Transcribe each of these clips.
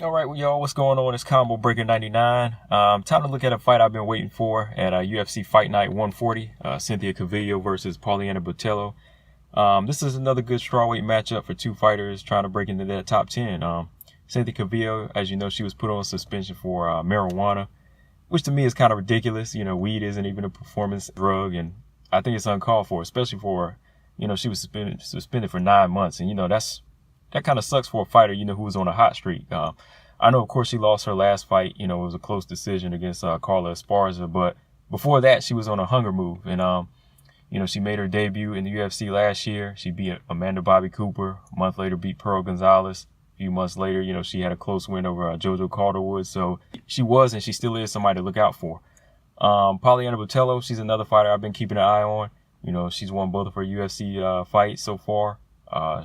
All right, well, y'all, what's going on? It's Combo Breaker 99. Time to look at a fight I've been waiting for at UFC Fight Night 140. Cynthia Calvillo versus Poliana Botelho. This is another good strawweight matchup for two fighters trying to break into that top 10. Cynthia Calvillo, as you know, she was put on suspension for marijuana, which to me is kind of ridiculous. You know, weed isn't even a performance drug, and I think it's uncalled for, especially for, she was suspended for 9 months, and that kind of sucks for a fighter, who was on a hot streak. I know, of course, she lost her last fight. It was a close decision against Carla Esparza, but before that, she was on a hunger move, and she made her debut in the UFC last year. She beat Amanda Bobby Cooper. A month later, beat Pearl Gonzalez. A few months later, she had a close win over JoJo Calderwood. So she was and she still is somebody to look out for. Poliana Botelho, she's another fighter I've been keeping an eye on. She's won both of her UFC fights so far.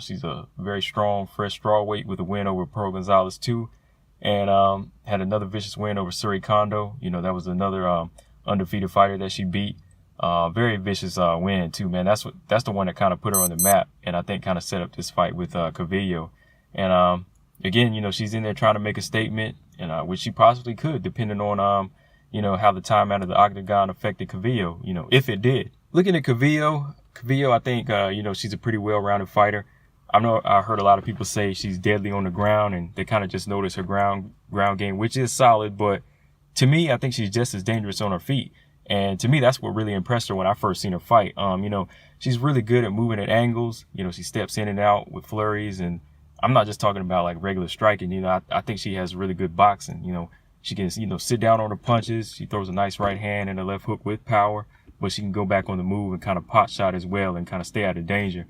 She's a very strong, fresh strawweight with a win over Pearl Gonzalez too, and had another vicious win over Suri Kondo. That was another undefeated fighter that she beat. Very vicious win too, man. That's the one that kind of put her on the map, and I think kind of set up this fight with Calvillo. And again, she's in there trying to make a statement, and which she possibly could, depending on how the time out of the octagon affected Calvillo. If it did. Looking at Calvillo, I think she's a pretty well-rounded fighter. I heard a lot of people say she's deadly on the ground, and they kind of just notice her ground game, which is solid. But to me, I think she's just as dangerous on her feet. And to me, that's what really impressed her when I first seen her fight. She's really good at moving at angles. She steps in and out with flurries, and I'm not just talking about like regular striking. I think she has really good boxing. She can, sit down on her punches. She throws a nice right hand and a left hook with power, but she can go back on the move and kind of pot shot as well and kind of stay out of danger.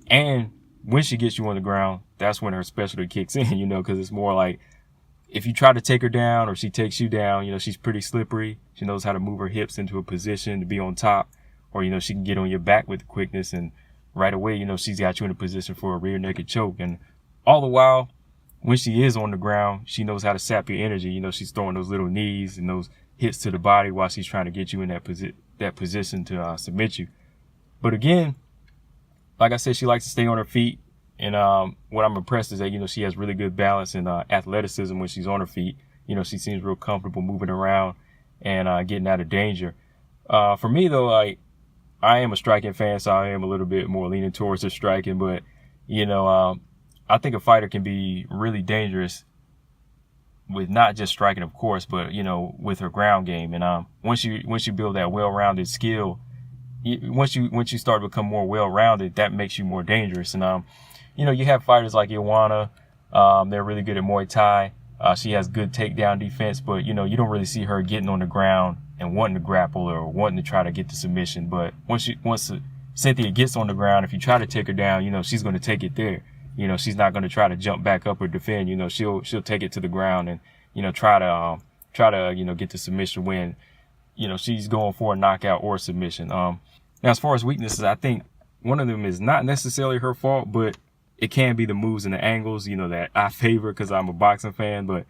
And when she gets you on the ground, that's when her specialty kicks in, because it's more like if you try to take her down or she takes you down, she's pretty slippery. She knows how to move her hips into a position to be on top, or, she can get on your back with quickness, and right away, she's got you in a position for a rear naked choke. And all the while, when she is on the ground, she knows how to sap your energy. She's throwing those little knees and those hits to the body while she's trying to get you in that position to submit you. But again, like I said, she likes to stay on her feet. And what I'm impressed is that, she has really good balance and athleticism when she's on her feet. She seems real comfortable moving around and getting out of danger. For me, though, I am a striking fan, so I am a little bit more leaning towards the striking. But, I think a fighter can be really dangerous with not just striking, of course, but, with her ground game. And once you build that well-rounded skill, once you start to become more well-rounded, that makes you more dangerous. And you have fighters like Ioana. They're really good at Muay Thai. She has good takedown defense, but you don't really see her getting on the ground and wanting to grapple or wanting to try to get the submission. But once Cynthia gets on the ground, if you try to take her down, she's going to take it there. She's not going to try to jump back up or defend. She'll take it to the ground and try to get the submission when she's going for a knockout or a submission. Now, as far as weaknesses, I think one of them is not necessarily her fault, but it can be the moves and the angles, that I favor because I'm a boxing fan. But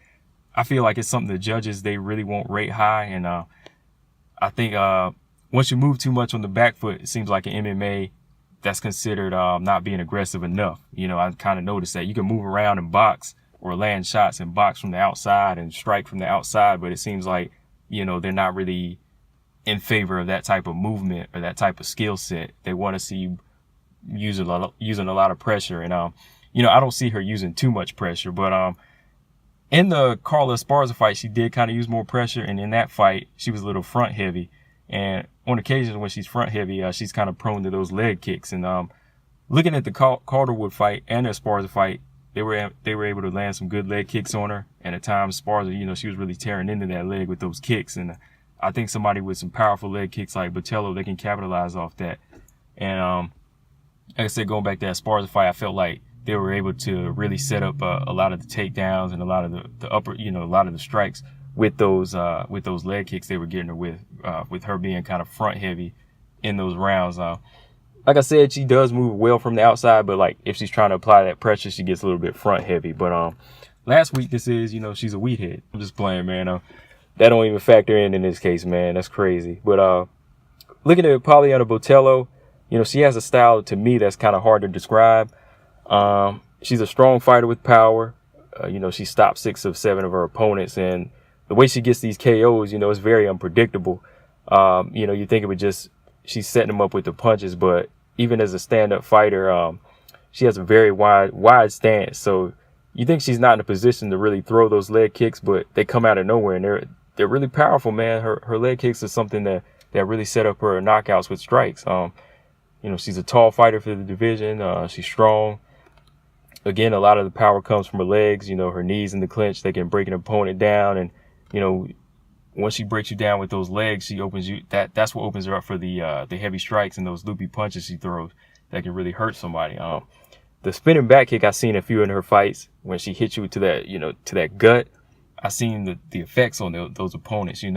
I feel like it's something the judges, they really won't rate high. And I think once you move too much on the back foot, it seems like in MMA, that's considered not being aggressive enough. I kind of noticed that you can move around and box or land shots and box from the outside and strike from the outside, but it seems like, they're not really in favor of that type of movement or that type of skill set. They want to see you using a lot of pressure. And, I don't see her using too much pressure, but in the Carla Esparza fight, she did kind of use more pressure. And in that fight, she was a little front heavy. And on occasions when she's front heavy, she's kind of prone to those leg kicks. And looking at the Calderwood fight and the Esparza fight, they were able to land some good leg kicks on her. And at times, Esparza, she was really tearing into that leg with those kicks. And I think somebody with some powerful leg kicks like Botelho, they can capitalize off that. And like I said, going back to that Esparza fight, I felt like they were able to really set up a lot of the takedowns and a lot of the upper, a lot of the strikes with those leg kicks they were getting her with her being kind of front heavy in those rounds. Like I said, she does move well from the outside, but like if she's trying to apply that pressure, she gets a little bit front heavy. But last weakness is, she's a wheat head. I'm just playing, man. That don't even factor in this case, man. That's crazy. But looking at Poliana Botelho, she has a style to me that's kind of hard to describe. She's a strong fighter with power. She stopped 6 of 7 of her opponents, and the way she gets these KOs, it's very unpredictable. You think it would just, she's setting them up with the punches, but even as a stand-up fighter, she has a very wide stance. So you think she's not in a position to really throw those leg kicks, but they come out of nowhere, and they're really powerful, man. Her leg kicks is something that really set up her knockouts with strikes. She's a tall fighter for the division. She's strong. Again, a lot of the power comes from her legs. Her knees in the clinch, they can break an opponent down, and once she breaks you down with those legs, she opens you. That's what opens her up for the heavy strikes and those loopy punches she throws that can really hurt somebody. The spinning back kick, I've seen a few in her fights when she hits you to that, to that gut. I've seen the effects on those opponents. It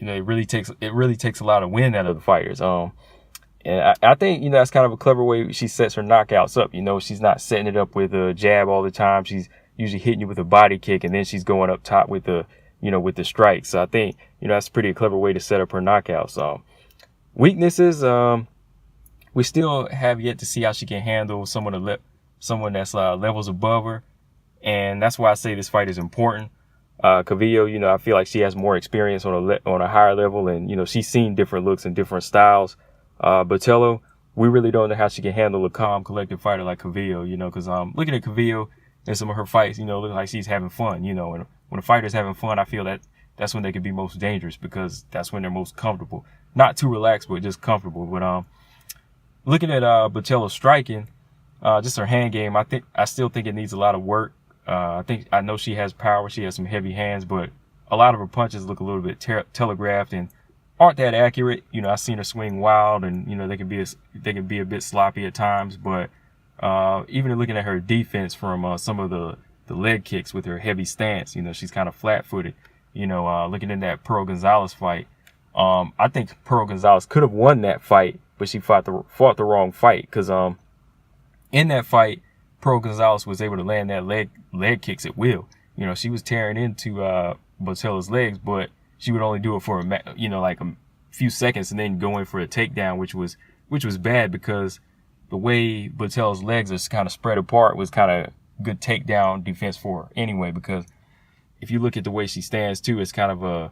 really takes a lot of wind out of the fighters. And I think, that's kind of a clever way she sets her knockouts up. She's not setting it up with a jab all the time. She's usually hitting you with a body kick, and then she's going up top with the strike. So I think, that's a pretty clever way to set up her knockouts. Weaknesses, we still have yet to see how she can handle someone that's levels above her. And that's why I say this fight is important. Calvillo, I feel like she has more experience on a higher level, and, she's seen different looks and different styles. Botelho, we really don't know how she can handle a calm, collected fighter like Calvillo, because looking at Calvillo and some of her fights, look like she's having fun, and when a fighter's having fun, I feel that's when they can be most dangerous, because that's when they're most comfortable. Not too relaxed, but just comfortable. But looking at Botelho's striking, just her hand game, I still think it needs a lot of work. I know she has power, she has some heavy hands, but a lot of her punches look a little bit telegraphed and aren't that accurate. I've seen her swing wild, and they can be a bit sloppy at times. But even looking at her defense from some of the leg kicks with her heavy stance, she's kind of flat-footed. Looking at that Pearl Gonzalez fight, I think Pearl Gonzalez could have won that fight, but she fought the wrong fight, because in that fight, Pearl Gonzalez was able to land that leg kicks at will. She was tearing into Botelho's legs, but she would only do it for like a few seconds and then go in for a takedown, which was bad, because the way Botelho's legs are kind of spread apart was kind of good takedown defense for her anyway. Because if you look at the way she stands too, it's kind of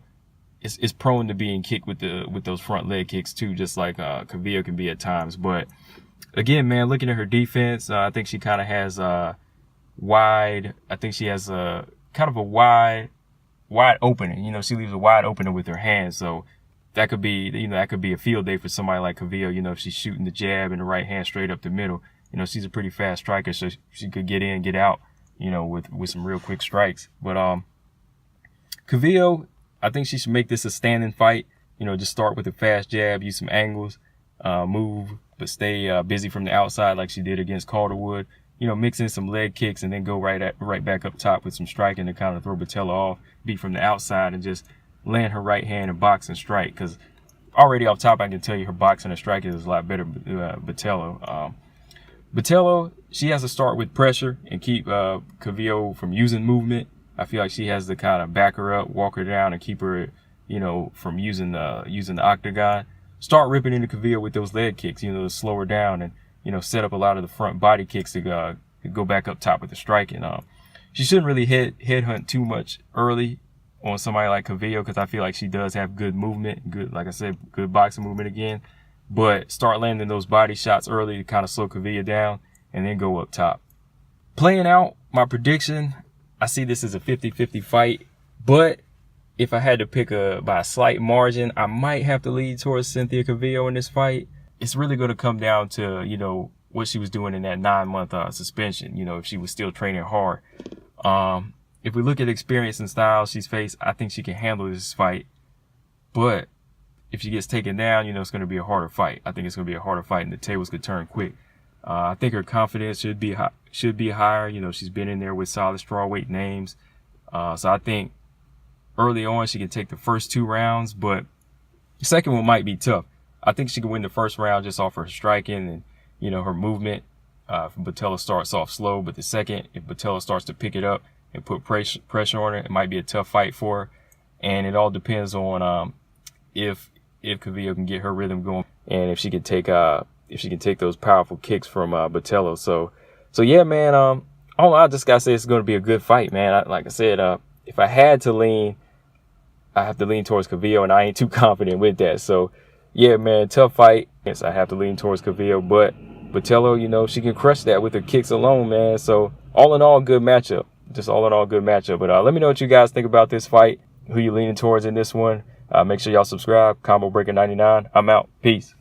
it's prone to being kicked with those front leg kicks too, just like Calvillo can be at times. But again, man, looking at her defense, I think she kind of has wide. I think she has a kind of a wide opening. She leaves a wide opening with her hands. So that could be, that could be a field day for somebody like Calvillo. If she's shooting the jab and the right hand straight up the middle, she's a pretty fast striker, so she could get in, get out, with some real quick strikes. But Calvillo, I think she should make this a standing fight. Just start with a fast jab, use some angles, move, but stay busy from the outside like she did against Calderwood. Mix in some leg kicks and then go right back up top with some striking to kind of throw Botelho off, be from the outside and just land her right hand and box and strike. Because already off top, I can tell you her boxing and striking is a lot better. Botelho, she has to start with pressure and keep Calvillo from using movement. I feel like she has to kind of back her up, walk her down, and keep her, from using the octagon. Start ripping into Calvillo with those leg kicks, to slow her down and, set up a lot of the front body kicks to go back up top with the striking. She shouldn't really headhunt too much early on somebody like Calvillo, because I feel like she does have good movement, good, like I said, good boxing movement again. But start landing those body shots early to kind of slow Calvillo down and then go up top. Playing out my prediction, I see this as a 50-50 fight, but if I had to pick by a slight margin, I might have to lead towards Cynthia Calvillo in this fight. It's really going to come down to, what she was doing in that 9-month suspension, if she was still training hard. If we look at experience and style she's faced, I think she can handle this fight. But if she gets taken down, it's going to be a harder fight. I think it's going to be a harder fight, and the tables could turn quick. I think her confidence should be higher. She's been in there with solid strawweight names. So I think early on she can take the first 2 rounds, but the second one might be tough. I think she can win the first round just off her striking and, her movement. If Botelho starts off slow, but the second, if Botelho starts to pick it up and put pressure on her, it might be a tough fight for her. And it all depends on if Calvillo can get her rhythm going, and if she can take those powerful kicks from Botelho. So yeah, man. all I just gotta say it's going to be a good fight, man. Like I said, if I had to lean, I have to lean towards Calvillo, and I ain't too confident with that. So, yeah, man, tough fight. Yes, I have to lean towards Calvillo, but Botelho, you know, she can crush that with her kicks alone, man. So, all in all, good matchup. Just all in all, good matchup. But let me know what you guys think about this fight. Who you leaning towards in this one? Make sure y'all subscribe. Combo Breaker 99. I'm out. Peace.